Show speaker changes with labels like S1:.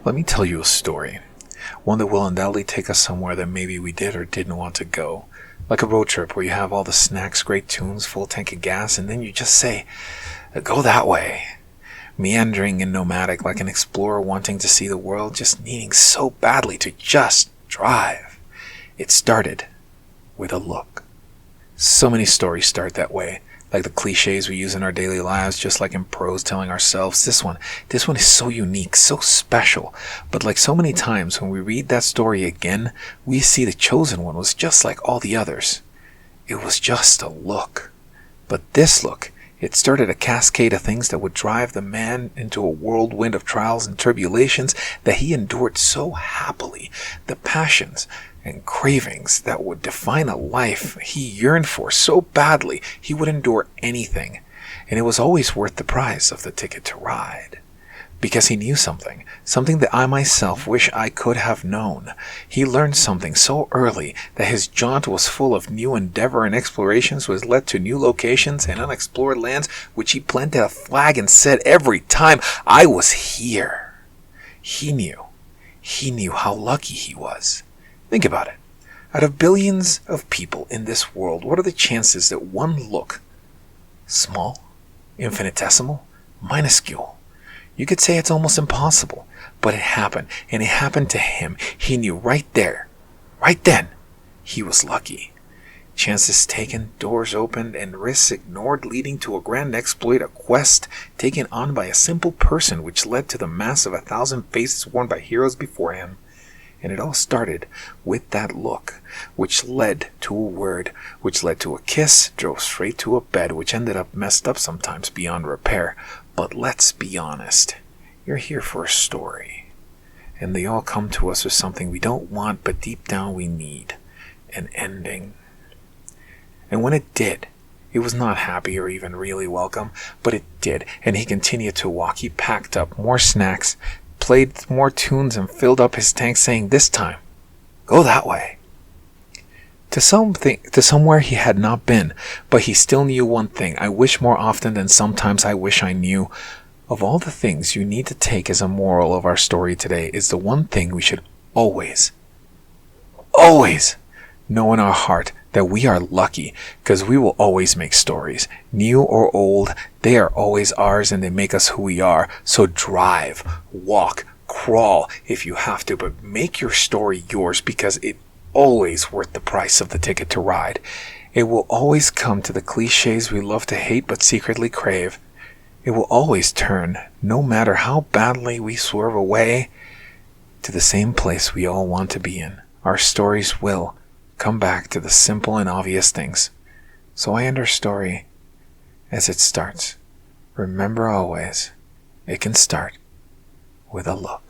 S1: Let me tell you a story. One that will undoubtedly take us somewhere that maybe we did or didn't want to go. Like a road trip where you have all the snacks, great tunes, full tank of gas, and then you just say, go that way. Meandering and nomadic like an explorer wanting to see the world, just needing so badly to just drive. It started with a look. So many stories start that way. Like the cliches we use in our daily lives, just like in prose telling ourselves, this one is so unique, so special. But like so many times when we read that story again, we see the chosen one was just like all the others. It was just a look. But this look, it started a cascade of things that would drive the man into a whirlwind of trials and tribulations that he endured so happily. The passions and cravings that would define a life he yearned for so badly, he would endure anything. And it was always worth the price of the ticket to ride. Because he knew something that I myself wish I could have known. He learned something so early that his jaunt was full of new endeavor and explorations, was led to new locations and unexplored lands, which he planted a flag and said every time, I was here. He knew how lucky he was. Think about it. Out of billions of people in this world, what are the chances that one look, small, infinitesimal, minuscule, you could say it's almost impossible, but it happened, and it happened to him. He knew right there, right then, he was lucky. Chances taken, doors opened, and risks ignored, leading to a grand exploit, a quest taken on by a simple person, which led to the mass of 1,000 faces worn by heroes before him. And it all started with that look, which led to a word, which led to a kiss, drove straight to a bed, which ended up messed up sometimes beyond repair. But let's be honest, you're here for a story. And they all come to us with something we don't want, but deep down we need. An ending. And when it did, it was not happy or even really welcome, but it did. And he continued to walk. He packed up more snacks, played more tunes, and filled up his tank, saying, this time, go that way. To somewhere he had not been, but he still knew one thing. I wish more often than sometimes I wish I knew. Of all the things you need to take as a moral of our story today is the one thing we should always know in our heart, that we are lucky, because we will always make stories. New or old, they are always ours, and they make us who we are. So drive, walk, crawl if you have to, but make your story yours, because it's always worth the price of the ticket to ride. It will always come to the cliches we love to hate but secretly crave. It will always turn, no matter how badly we swerve away, to the same place we all want to be in. Our stories will come back to the simple and obvious things. So I end our story as it starts. Remember always, it can start with a look.